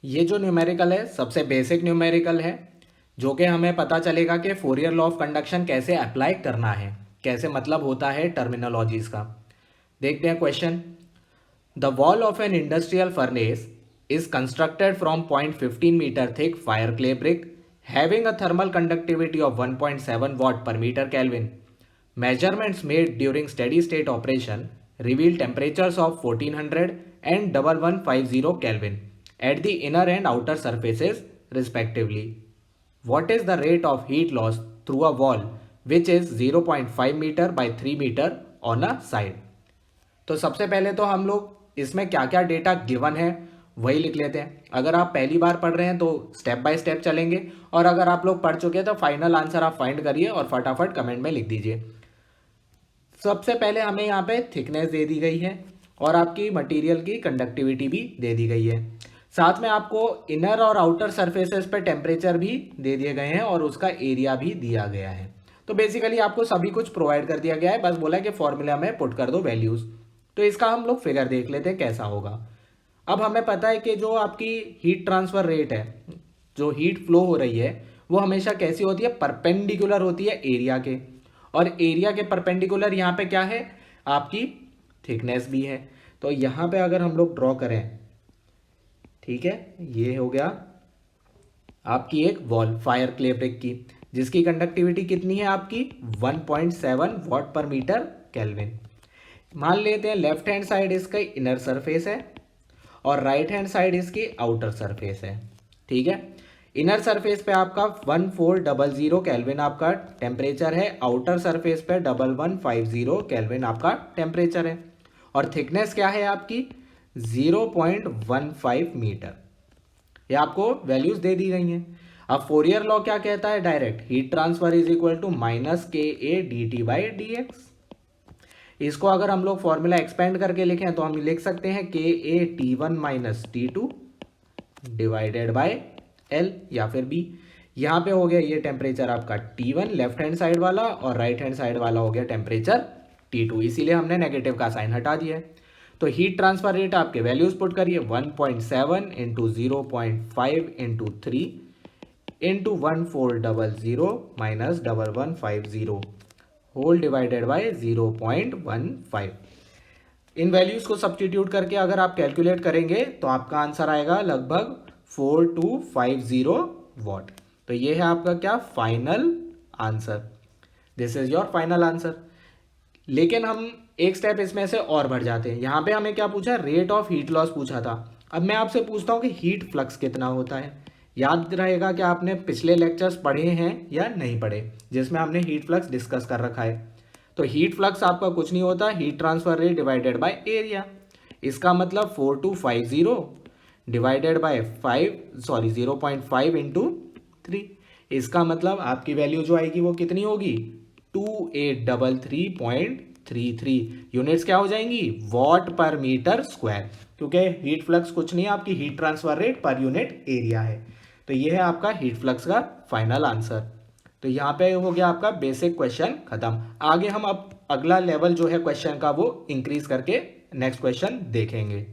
ये जो न्यूमेरिकल है सबसे बेसिक न्यूमेरिकल है, जो कि हमें पता चलेगा कि फोरियर लॉ ऑफ कंडक्शन कैसे अप्लाई करना है, कैसे मतलब होता है टर्मिनोलॉजीज का। देखते हैं question. The wall of an industrial furnace is constructed from 0.15 metre thick fire clay brick having a thermal conductivity of 1.7 watt per meter Kelvin. Measurements made during steady state operation reveal temperatures of 1400 and 1150 Kelvin at the inner and outer surfaces respectively. What is the rate of heat loss through a wall which is 0.5 meter by 3 meter on a side? तो सबसे पहले तो हम लोग इसमें क्या क्या data given है वही लिख लेते हैं। अगर आप पहली बार पढ़ रहे हैं तो स्टेप बाय स्टेप चलेंगे, और अगर आप लोग पढ़ चुके हैं तो फाइनल आंसर आप फाइंड करिए और फटाफट कमेंट में लिख दीजिए। सबसे पहले हमें यहाँ पे थिकनेस दे दी गई है और आपकी मटेरियल की कंडक्टिविटी भी दे दी गई है। साथ में आपको इनर और आउटर सरफेसेस पे टेम्परेचर भी दे दिए गए हैं और उसका एरिया भी दिया गया है। तो बेसिकली आपको सभी कुछ प्रोवाइड कर दिया गया है, बस बोला कि फॉर्मूला में पुट कर दो वैल्यूज। तो इसका हम लोग फिगर देख लेते हैं कैसा होगा। अब हमें पता है कि जो आपकी हीट ट्रांसफर रेट है, जो हीट फ्लो हो रही है, वो हमेशा कैसी होती है, परपेंडिकुलर होती है एरिया के। और एरिया के परपेंडिकुलर यहाँ पे क्या है, आपकी थिकनेस भी है। तो यहाँ पे अगर हम लोग ड्रॉ करें, ठीक है, ये हो गया आपकी एक वॉल फायर क्ले ब्रिक की, जिसकी कंडक्टिविटी कितनी है आपकी 1.7 वाट पर मीटर केल्विन। मान लेते हैं लेफ्ट हैंड साइड इसका इनर सरफेस है और राइट हैंड साइड इसकी आउटर सरफेस है। ठीक है, इनर सरफेस पे आपका 1400 केल्विन आपका टेम्परेचर है, आउटर सरफेस पे 1150 केल्विन आपका टेम्परेचर है, और थिकनेस क्या है आपकी 0.15 मीटर। ये आपको वैल्यूज दे दी गई हैं। अब फोरियर लॉ क्या कहता है, direct heat transfer is equal to -KA/dt/dx। इसको अगर हम लोग फॉर्मूला एक्सपेंड करके लिखें तो हम लिख सकते हैं KA T1 - T2 divided by L या फिर B। यहाँ पे हो गया ये टेम्परेचर आपका T1 लेफ्ट हैंड साइड वाला और राइट हैंड साइड वाला हो गया टेम्परेचर T2, इसीलिए हमने नेगेटिव का साइन हटा दिया है। तो हीट ट्रांसफर रेट आपके वैल्यूज पुट करिए 1.7 into 0.5 into 3 into 1400 minus 1150 whole divided by 0.15। इन वैल्यूज को सब्स्टिट्यूट करके अगर आप कैलकुलेट करेंगे तो आपका आंसर आएगा लगभग 4250 वॉट। तो ये है आपका क्या final answer, this is your final answer. लेकिन हम एक स्टेप इसमें से और बढ़ जाते हैं। यहाँ पे हमें क्या पूछा, रेट ऑफ हीट लॉस पूछा था। अब मैं आपसे पूछता हूँ कि हीट फ्लक्स कितना होता है। याद रहेगा कि आपने पिछले लेक्चर्स पढ़े हैं या नहीं पढ़े, जिसमें हमने हीट फ्लक्स डिस्कस कर रखा है। तो हीट फ्लक्स आपका कुछ नहीं होता, heat transfer rate divided by area. इसका मतलब 4250 डिवाइडेड बाय 0.5 इंटू 3। इसका मतलब आपकी वैल्यू जो आएगी वो कितनी होगी 2833.33 यूनिट्स क्या हो जाएंगी, वॉट पर मीटर स्क्वायर, क्योंकि हीट फ्लक्स कुछ नहीं है, आपकी heat transfer rate per unit area है। तो ये है आपका हीट फ्लक्स का फाइनल आंसर। तो यहाँ पे हो गया आपका बेसिक क्वेश्चन खत्म। आगे हम अब अगला लेवल जो है क्वेश्चन का वो इंक्रीज करके नेक्स्ट क्वेश्चन देखेंगे।